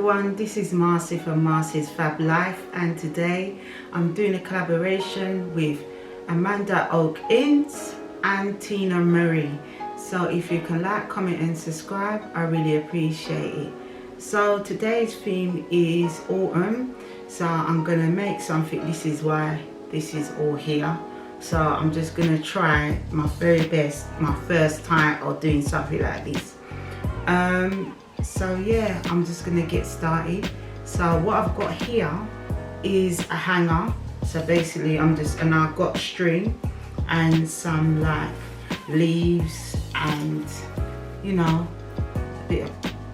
everyone, this is Marcia from Marcia's Fab Life, and today I'm doing a collaboration with Amanda Oak Ince and Tina Marie. So if you can like, comment and subscribe, I really appreciate it. So today's theme is autumn, so I'm going to make something. This is why this is all here. So I'm just going to try my very best, my first time of doing something like this. So yeah, I'm just gonna get started. So what I've got here is a hanger. So basically and I've got string and some like leaves and, you know, a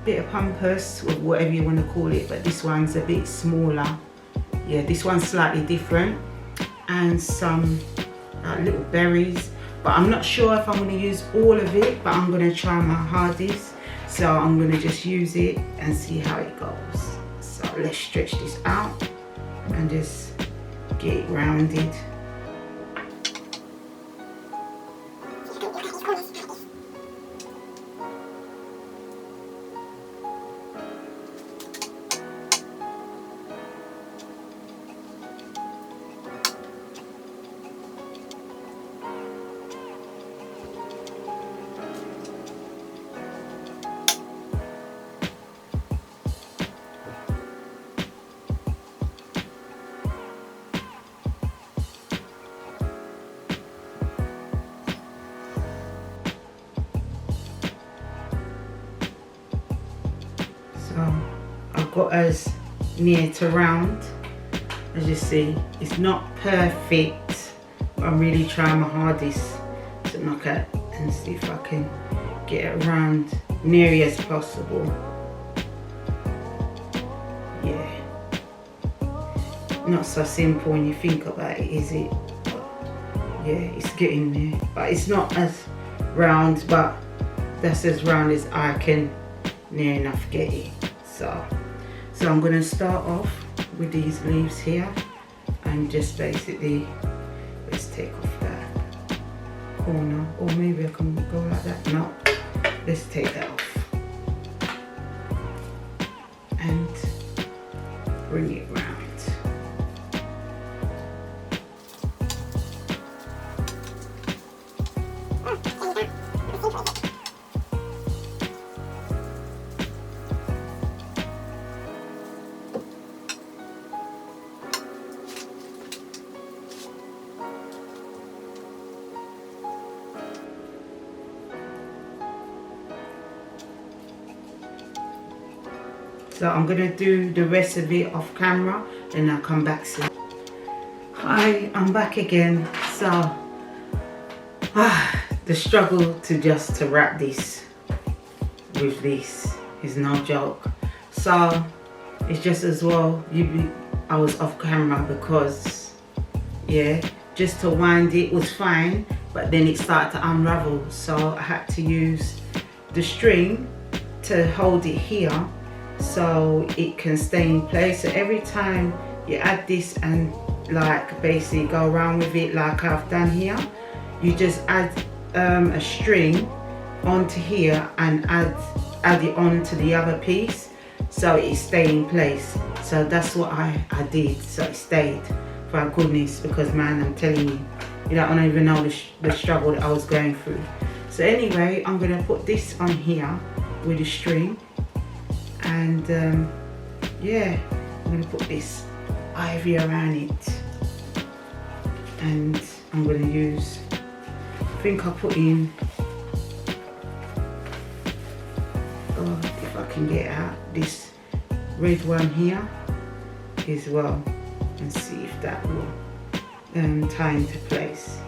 bit of pampas or whatever you want to call it, but this one's a bit smaller. Yeah, this one's slightly different, and some little berries, but I'm not sure if I'm going to use all of it, but I'm going to try my hardest. So I'm going to just use it and see how it goes. So let's stretch this out and just get it rounded. So I've got as near to round. As you see, it's not perfect, but I'm really trying my hardest to knock it and see if I can get it around nearly as possible. Yeah, not so simple when you think about it, is it? But yeah, it's getting there, but it's not as round, but that's as round as I can near enough get it. So I'm going to start off with these leaves here and just basically, let's take off that corner, or maybe I can go like that. No, let's take that off and bring it round. So I'm going to do the rest of it off camera and I'll come back soon. Hi, I'm back again. So the struggle to wrap this with this is no joke. So it's just as well I was off camera because yeah, just to wind it was fine, but then it started to unravel, so I had to use the string to hold it here so it can stay in place. So every time you add this and like basically go around with it like I've done here, you just add a string onto here and add it on to the other piece so it stay in place. So that's what I did, so it stayed, for goodness, because man, I'm telling you, I don't even know the struggle that I was going through. So anyway, I'm going to put this on here with a string. And yeah, I'm going to put this ivy around it, and I'm going to use, I think I'll put in, if I can get out this red one here as well, and see if that will tie into place.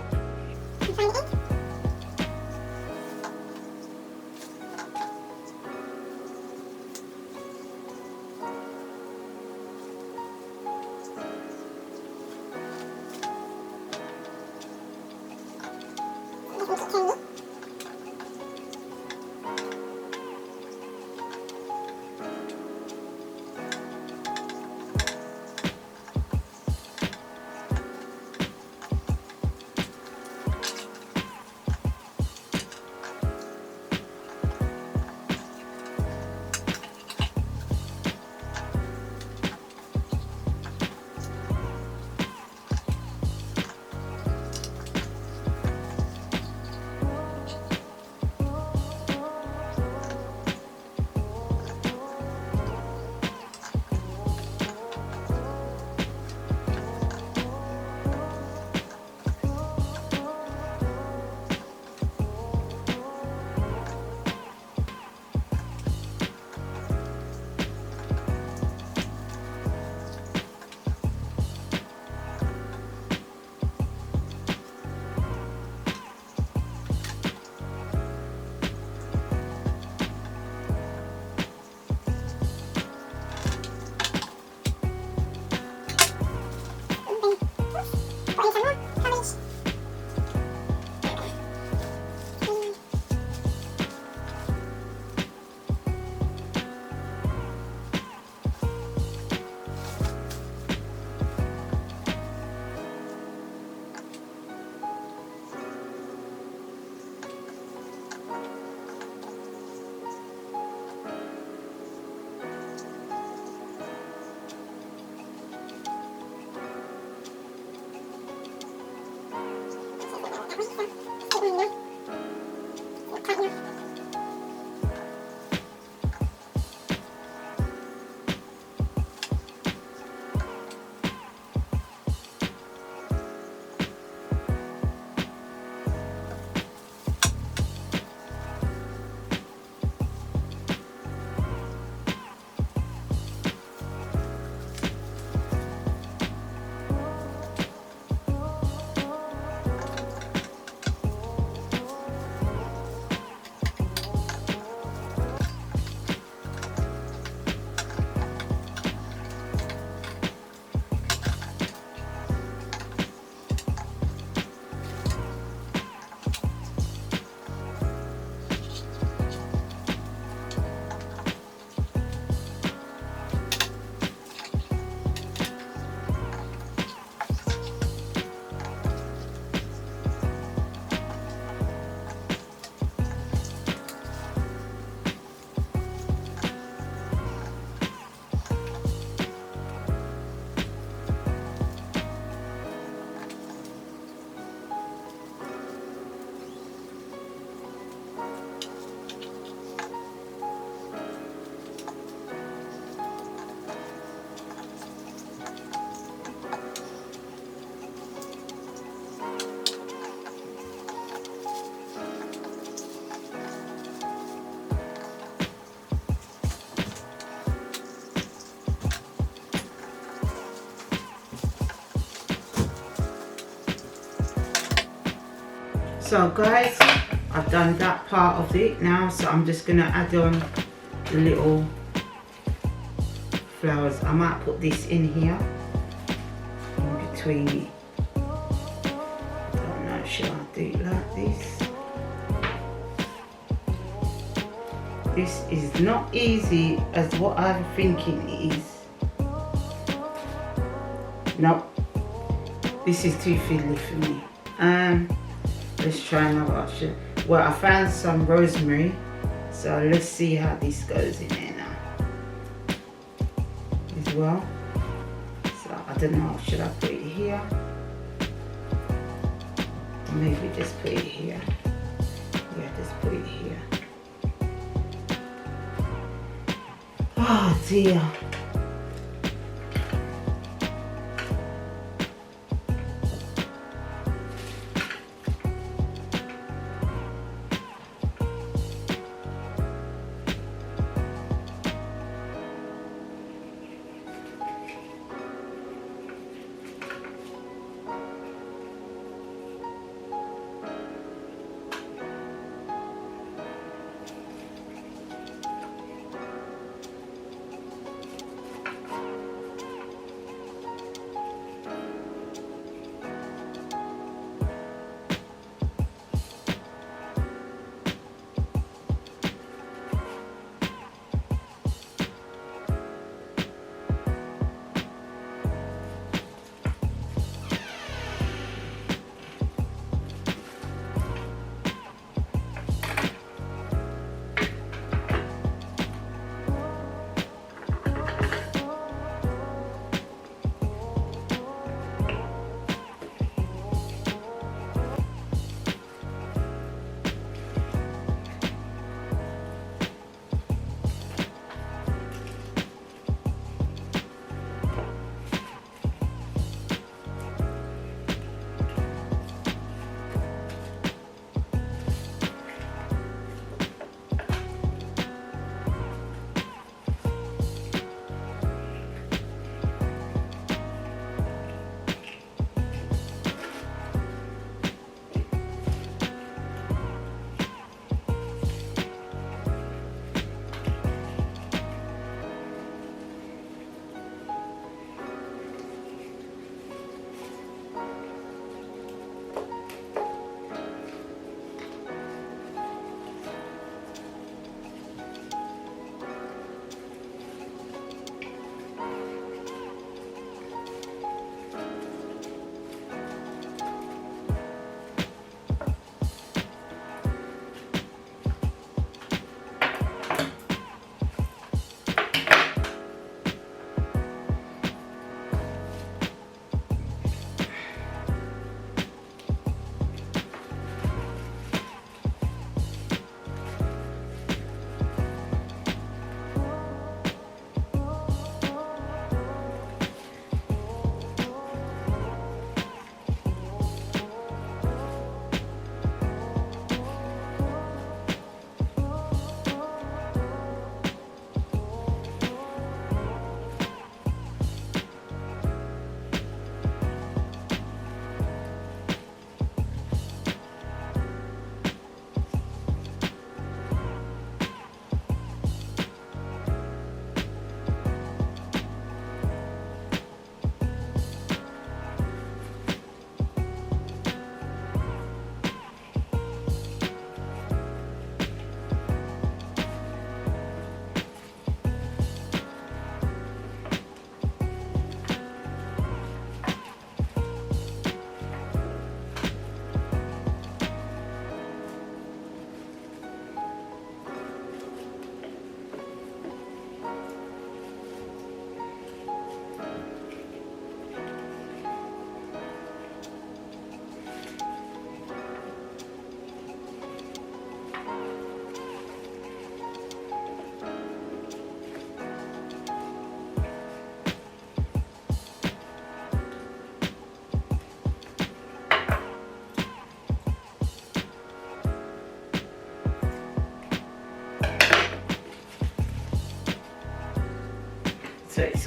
So guys, I've done that part of it now, so I'm just going to add on the little flowers. I might put this in here, in between it. I don't know, should I do it like this? This is not easy as what I'm thinking it is. Nope, this is too fiddly for me. Let's try another option. Well, I found some rosemary, so let's see how this goes in there now as well. So I don't know, should I put it here? Maybe just put it here. Yeah, just put it here. Oh dear.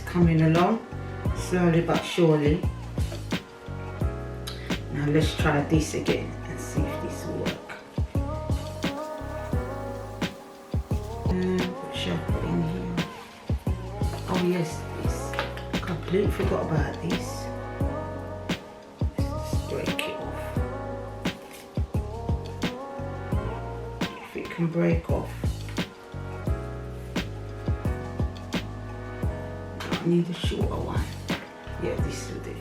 coming along slowly but surely. Now let's try this again and see if this will work. What should I put in here? Oh yes, this. Completely forgot about this. Let's just break it off. If it can break off. I need a shorter one. Yeah, this will do.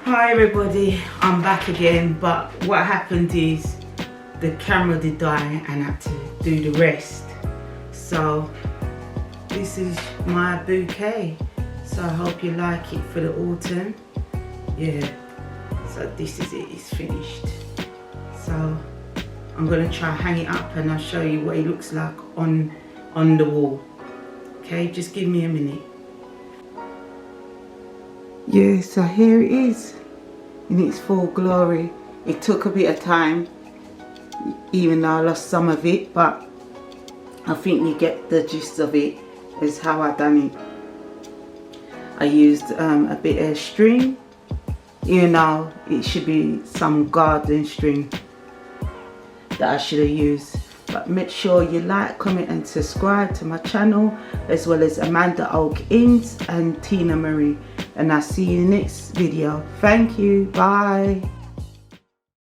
Hi everybody, I'm back again, but what happened is the camera did die and I had to do the rest. So this is my bouquet, so I hope you like it for the autumn. Yeah, so this is it, it's finished. So I'm going to try hang it up and I'll show you what it looks like on the wall. Okay, just give me a minute. Yeah, so here it is in its full glory. It took a bit of time, even though I lost some of it, but I think you get the gist of it, is how I done it. I used a bit of string, even though it should be some garden string that I should have used. But make sure you like, comment and subscribe to my channel, as well as Amanda Oak Inns and Tina Marie. And I'll see you in the next video. Thank you. Bye.